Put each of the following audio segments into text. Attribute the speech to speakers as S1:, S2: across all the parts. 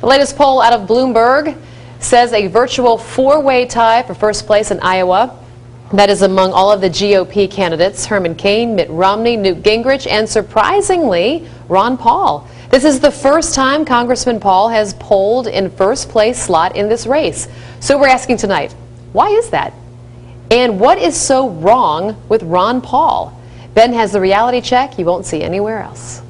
S1: The latest poll out of Bloomberg says a virtual four-way tie for first place in Iowa. That is among all of the GOP candidates: Herman Cain, Mitt Romney, Newt Gingrich, and surprisingly, Ron Paul. This is the first time Congressman Paul has polled in first place slot in this race. So we're asking tonight, why is that? And what is so wrong with Ron Paul? Ben has the reality check you won't see anywhere else.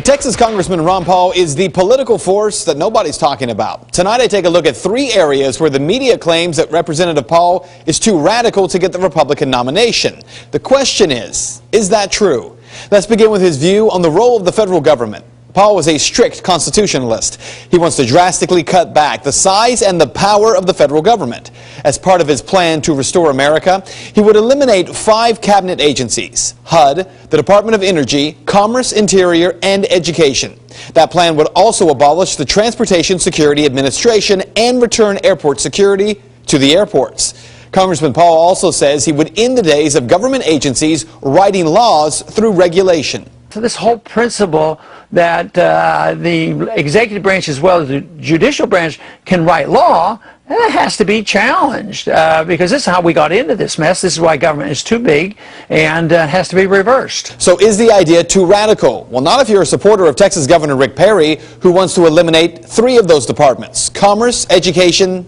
S2: Texas Congressman Ron Paul is the political force that nobody's talking about. Tonight I take a look at 3 areas where the media claims that Representative Paul is too radical to get the Republican nomination. The question is that true? Let's begin with his view on the role of the federal government. Paul was a strict constitutionalist. He wants to drastically cut back the size and the power of the federal government. As part of his plan to restore America, he would eliminate 5 cabinet agencies: HUD, the Department of Energy, Commerce, Interior, and Education. That plan would also abolish the Transportation Security Administration and return airport security to the airports. Congressman Paul also says he would end the days of government agencies writing laws through regulation.
S3: So this whole principle that the executive branch as well as the judicial branch can write law, that has to be challenged because this is how we got into this mess. This is why government is too big and has to be reversed. So
S2: is the idea too radical? Well, not if you're a supporter of Texas Governor Rick Perry, who wants to eliminate 3 of those departments: Commerce, Education,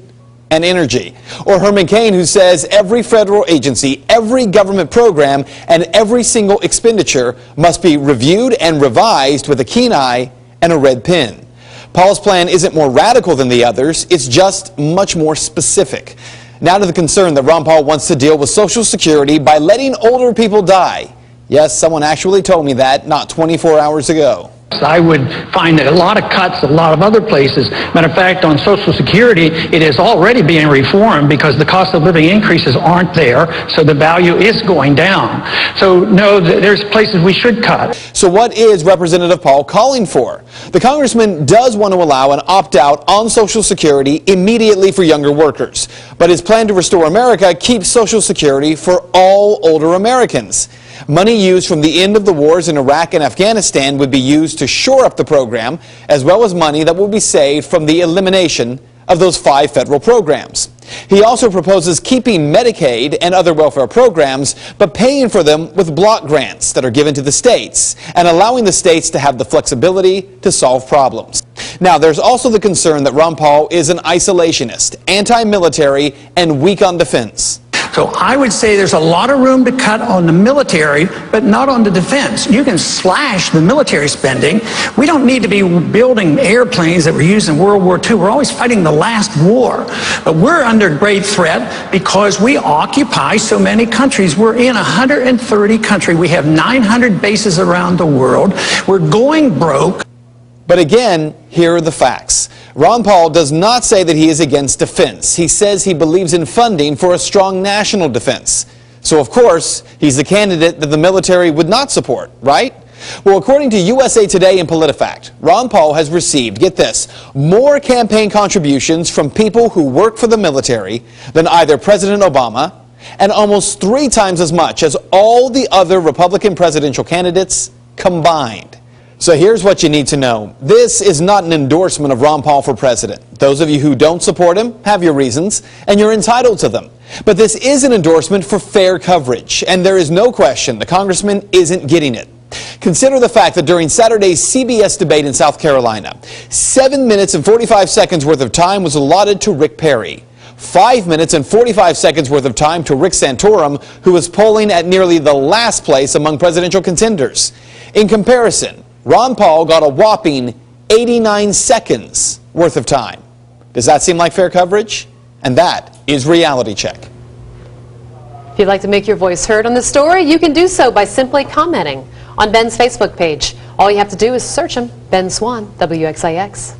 S2: and Energy. Or Herman Cain, who says every federal agency, every government program, and every single expenditure must be reviewed and revised with a keen eye and a red pen. Paul's plan isn't more radical than the others, it's just much more specific. Now to the concern that Ron Paul wants to deal with Social Security by letting older people die. Yes, someone actually told me that not 24 hours ago.
S4: I would find a lot of cuts, a lot of other places. Matter of fact, on Social Security, it is already being reformed because the cost of living increases aren't there, so the value is going down. So no, there's places we should cut.
S2: So what is Representative Paul calling for? The congressman does want to allow an opt-out on Social Security immediately for younger workers, but his plan to restore America keeps Social Security for all older Americans. Money used from the end of the wars in Iraq and Afghanistan would be used to shore up the program, as well as money that will be saved from the elimination of those 5 federal programs. He also proposes keeping Medicaid and other welfare programs, but paying for them with block grants that are given to the states, and allowing the states to have the flexibility to solve problems. Now, there's also the concern that Ron Paul is an isolationist, anti-military, and weak on defense.
S4: So I would say there's a lot of room to cut on the military, but not on the defense. You can slash the military spending. We don't need to be building airplanes that were used in World War II. We're always fighting the last war. But we're under great threat because we occupy so many countries. We're in 130 countries. We have 900 bases around the world. We're going broke.
S2: But again, here are the facts. Ron Paul does not say that he is against defense. He says he believes in funding for a strong national defense. So of course, he's the candidate that the military would not support, right? Well, according to USA Today and PolitiFact, Ron Paul has received, get this, more campaign contributions from people who work for the military than either President Obama, and almost 3 times as much as all the other Republican presidential candidates combined. So here's what you need to know. This is not an endorsement of Ron Paul for president. Those of you who don't support him have your reasons, and you're entitled to them. But this is an endorsement for fair coverage, and there is no question the congressman isn't getting it. Consider the fact that during Saturday's CBS debate in South Carolina, 7 minutes and 45 seconds worth of time was allotted to Rick Perry. 5 minutes and 45 seconds worth of time to Rick Santorum, who was polling at nearly the last place among presidential contenders. In comparison, Ron Paul got a whopping 89 seconds worth of time. Does that seem like fair coverage? And that is Reality Check.
S1: If you'd like to make your voice heard on this story, you can do so by simply commenting on Ben's Facebook page. All you have to do is search him, Ben Swann, WXIX.